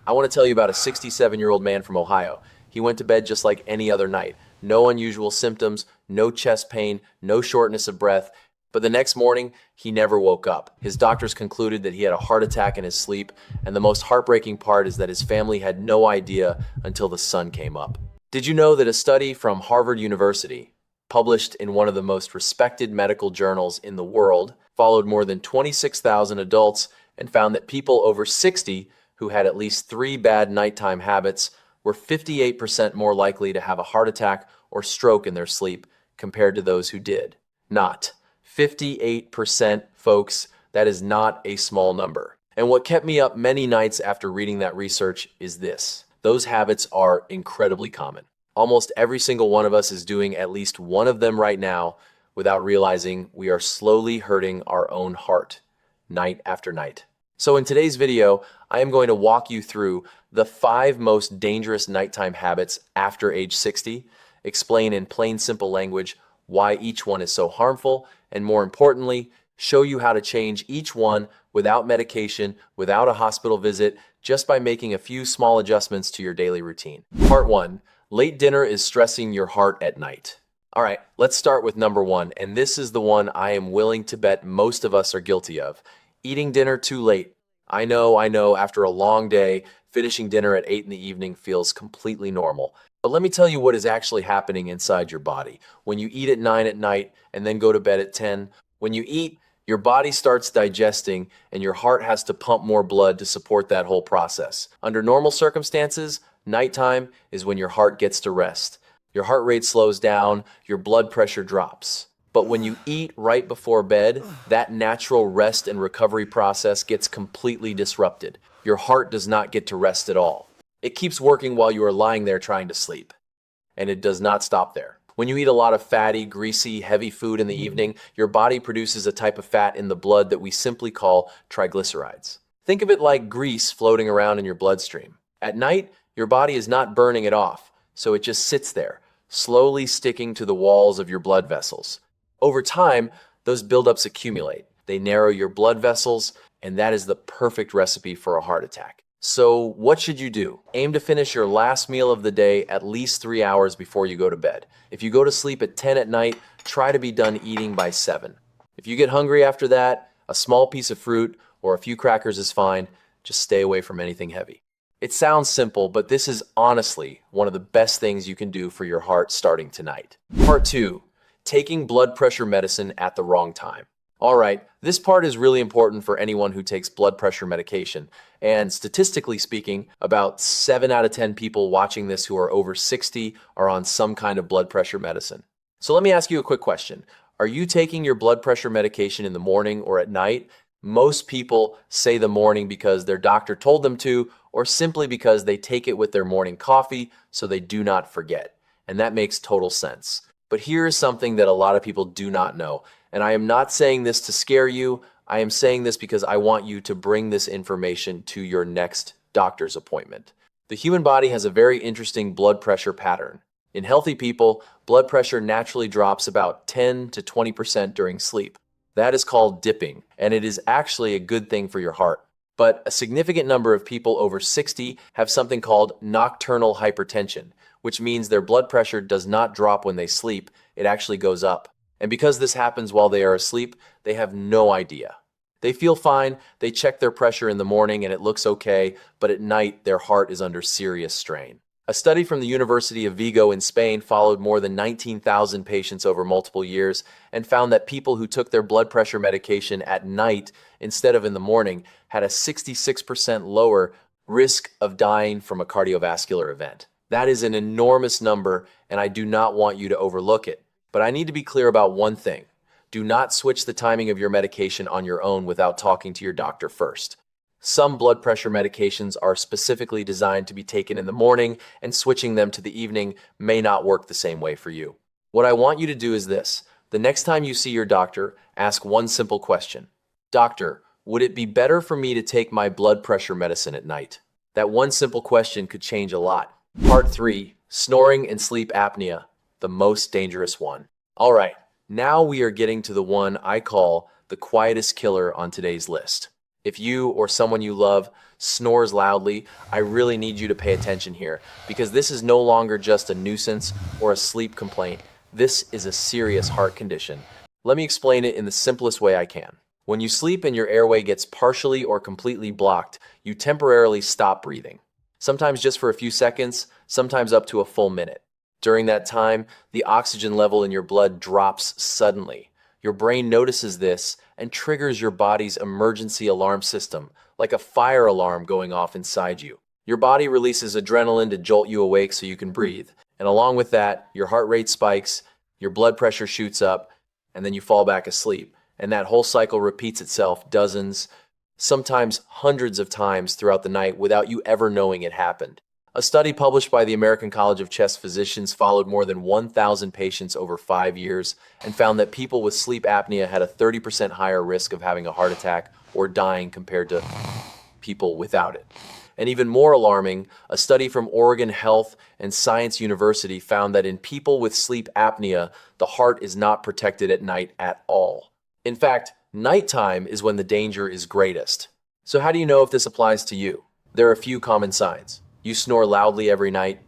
I want to tell you about a 67-year-old man from Ohio. He went to bed just like any other night. No unusual symptoms, no chest pain, no shortness of breath. But the next morning, he never woke up. His doctors concluded that he had a heart attack in his sleep, and the most heartbreaking part is that his family had no idea until the sun came up. Did you know that a study from Harvard University, published in one of the most respected medical journals in the world, followed more than 26,000 adults and found that people over 60 who had at least 3 bad nighttime habits were 58% more likely to have a heart attack or stroke in their sleep compared to those who did not. 58%, folks, that is not a small number. And what kept me up many nights after reading that research is this. Those habits are incredibly common. Almost every single one of us is doing at least one of them right now without realizing we are slowly hurting our own heart, night after night. So in today's video, I am going to walk you through the 5 most dangerous nighttime habits after age 60, explain in plain simple language why each one is so harmful, and more importantly, show you how to change each one without medication, without a hospital visit, just by making a few small adjustments to your daily routine. Part 1. Late dinner is stressing your heart at night. All right, let's start with number 1, and this is the one I am willing to bet most of us are guilty of. Eating dinner too late. I know, after a long day, finishing dinner at 8 in the evening feels completely normal. But let me tell you what is actually happening inside your body. When you eat at 9 at night and then go to bed at 10, when you eat, your body starts digesting and your heart has to pump more blood to support that whole process. Under normal circumstances, nighttime is when your heart gets to rest. Your heart rate slows down, your blood pressure drops. But when you eat right before bed, that natural rest and recovery process gets completely disrupted. Your heart does not get to rest at all. It keeps working while you are lying there trying to sleep. And it does not stop there. When you eat a lot of fatty, greasy, heavy food in the evening, your body produces a type of fat in the blood that we simply call triglycerides. Think of it like grease floating around in your bloodstream. At night, your body is not burning it off, so it just sits there, slowly sticking to the walls of your blood vessels. Over time, those buildups accumulate. They narrow your blood vessels, and that is the perfect recipe for a heart attack. So what should you do? Aim to finish your last meal of the day at least 3 hours before you go to bed. If you go to sleep at 10 at night, try to be done eating by 7. If you get hungry after that, a small piece of fruit or a few crackers is fine. Just stay away from anything heavy. It sounds simple, but this is honestly one of the best things you can do for your heart starting tonight. Part 2. Taking blood pressure medicine at the wrong time. All right, this part is really important for anyone who takes blood pressure medication. And statistically speaking, about 7 out of 10 people watching this who are over 60 are on some kind of blood pressure medicine. So let me ask you a quick question. Are you taking your blood pressure medication in the morning or at night? Most people say the morning because their doctor told them to, or simply because they take it with their morning coffee so they do not forget. And that makes total sense. But here is something that a lot of people do not know. And I am not saying this to scare you. I am saying this because I want you to bring this information to your next doctor's appointment. The human body has a very interesting blood pressure pattern. In healthy people, blood pressure naturally drops about 10 to 20% during sleep. That is called dipping, and it is actually a good thing for your heart. But a significant number of people over 60 have something called nocturnal hypertension, which means their blood pressure does not drop when they sleep, it actually goes up. And because this happens while they are asleep, they have no idea. They feel fine, they check their pressure in the morning and it looks okay, but at night their heart is under serious strain. A study from the University of Vigo in Spain followed more than 19,000 patients over multiple years and found that people who took their blood pressure medication at night instead of in the morning had a 66% lower risk of dying from a cardiovascular event. That is an enormous number, and I do not want you to overlook it. But I need to be clear about one thing. Do not switch the timing of your medication on your own without talking to your doctor first. Some blood pressure medications are specifically designed to be taken in the morning, and switching them to the evening may not work the same way for you. What I want you to do is this. The next time you see your doctor, ask one simple question. Doctor, would it be better for me to take my blood pressure medicine at night? That one simple question could change a lot. Part 3. Snoring and sleep apnea, the most dangerous one. All right, now we are getting to the one I call the quietest killer on today's list. If you or someone you love snores loudly, I really need you to pay attention here because this is no longer just a nuisance or a sleep complaint. This is a serious heart condition. Let me explain it in the simplest way I can. When you sleep and your airway gets partially or completely blocked, you temporarily stop breathing. Sometimes just for a few seconds, sometimes up to a full minute. During that time, the oxygen level in your blood drops suddenly. Your brain notices this and triggers your body's emergency alarm system, like a fire alarm going off inside you. Your body releases adrenaline to jolt you awake so you can breathe. And along with that, your heart rate spikes, your blood pressure shoots up, and then you fall back asleep. And that whole cycle repeats itself dozens, sometimes hundreds of times throughout the night without you ever knowing it happened. A study published by the American College of Chest Physicians followed more than 1,000 patients over 5 years and found that people with sleep apnea had a 30% higher risk of having a heart attack or dying compared to people without it. And even more alarming, a study from Oregon Health and Science University found that in people with sleep apnea, the heart is not protected at night at all. In fact, nighttime is when the danger is greatest. So how do you know if this applies to you? There are a few common signs. You snore loudly every night.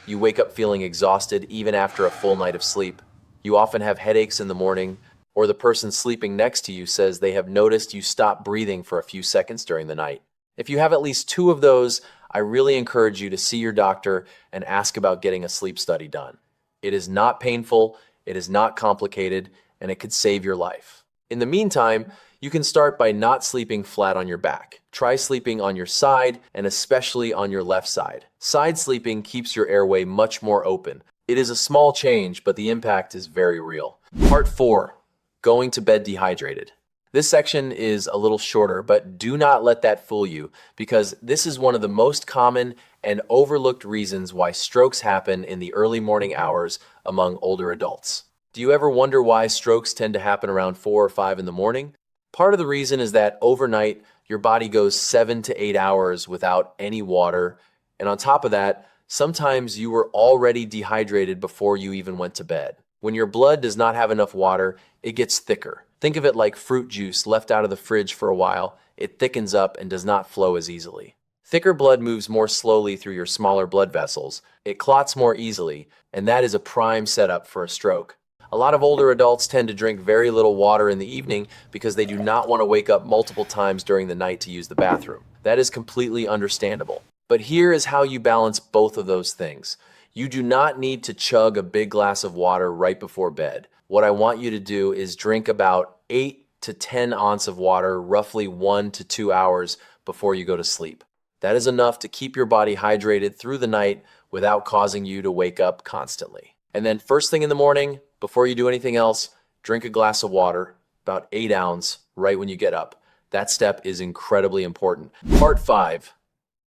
You wake up feeling exhausted even after a full night of sleep. You often have headaches in the morning, or the person sleeping next to you says they have noticed you stop breathing for a few seconds during the night. If you have at least 2 of those, I really encourage you to see your doctor and ask about getting a sleep study done. It is not painful, it is not complicated, and it could save your life. In the meantime, you can start by not sleeping flat on your back. Try sleeping on your side and especially on your left side. Side sleeping keeps your airway much more open. It is a small change, but the impact is very real. Part 4, going to bed dehydrated. This section is a little shorter, but do not let that fool you because this is one of the most common and overlooked reasons why strokes happen in the early morning hours among older adults. Do you ever wonder why strokes tend to happen around 4 or 5 in the morning? Part of the reason is that overnight, your body goes 7 to 8 hours without any water. And on top of that, sometimes you were already dehydrated before you even went to bed. When your blood does not have enough water, it gets thicker. Think of it like fruit juice left out of the fridge for a while. It thickens up and does not flow as easily. Thicker blood moves more slowly through your smaller blood vessels. It clots more easily, and that is a prime setup for a stroke. A lot of older adults tend to drink very little water in the evening because they do not want to wake up multiple times during the night to use the bathroom. That is completely understandable. But here is how you balance both of those things. You do not need to chug a big glass of water right before bed. What I want you to do is drink about 8 to 10 ounces of water roughly 1 to 2 hours before you go to sleep. That is enough to keep your body hydrated through the night without causing you to wake up constantly. And then first thing in the morning, before you do anything else, drink a glass of water, about 8 ounces, right when you get up. That step is incredibly important. Part 5,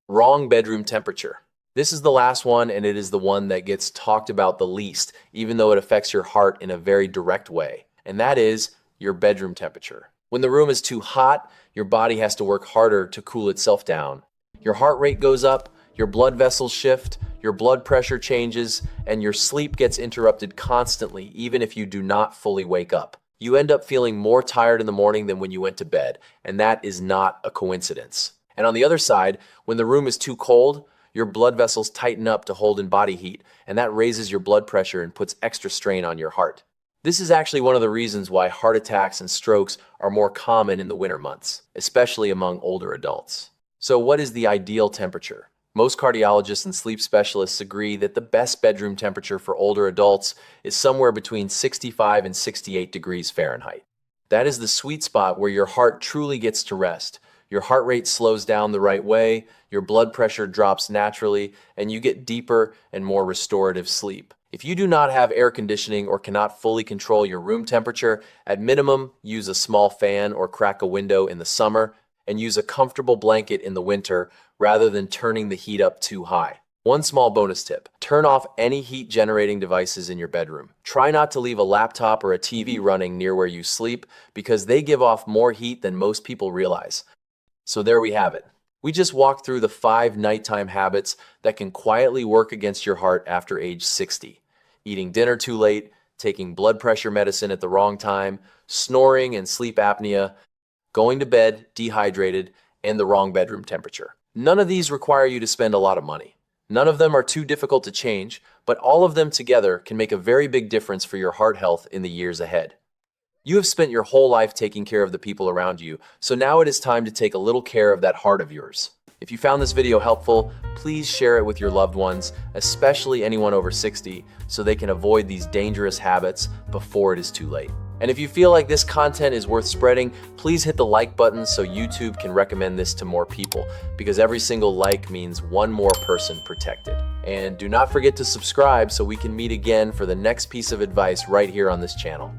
wrong bedroom temperature. This is the last one, and it is the one that gets talked about the least, even though it affects your heart in a very direct way. And that is your bedroom temperature. When the room is too hot, your body has to work harder to cool itself down. Your heart rate goes up, your blood vessels shift, your blood pressure changes, and your sleep gets interrupted constantly, even if you do not fully wake up. You end up feeling more tired in the morning than when you went to bed, and that is not a coincidence. And on the other side, when the room is too cold, your blood vessels tighten up to hold in body heat, and that raises your blood pressure and puts extra strain on your heart. This is actually one of the reasons why heart attacks and strokes are more common in the winter months, especially among older adults. So what is the ideal temperature? Most cardiologists and sleep specialists agree that the best bedroom temperature for older adults is somewhere between 65 and 68 degrees Fahrenheit. That is the sweet spot where your heart truly gets to rest. Your heart rate slows down the right way, your blood pressure drops naturally, and you get deeper and more restorative sleep. If you do not have air conditioning or cannot fully control your room temperature, at minimum, use a small fan or crack a window in the summer, and use a comfortable blanket in the winter rather than turning the heat up too high. One small bonus tip: turn off any heat-generating devices in your bedroom. Try not to leave a laptop or a TV running near where you sleep because they give off more heat than most people realize. So there we have it. We just walked through the 5 nighttime habits that can quietly work against your heart after age 60. Eating dinner too late, taking blood pressure medicine at the wrong time, snoring and sleep apnea. going to bed dehydrated, and the wrong bedroom temperature. None of these require you to spend a lot of money. None of them are too difficult to change, but all of them together can make a very big difference for your heart health in the years ahead. You have spent your whole life taking care of the people around you, so now it is time to take a little care of that heart of yours. If you found this video helpful, please share it with your loved ones, especially anyone over 60, so they can avoid these dangerous habits before it is too late. And if you feel like this content is worth spreading, please hit the like button so YouTube can recommend this to more people, because every single like means one more person protected. And do not forget to subscribe so we can meet again for the next piece of advice right here on this channel.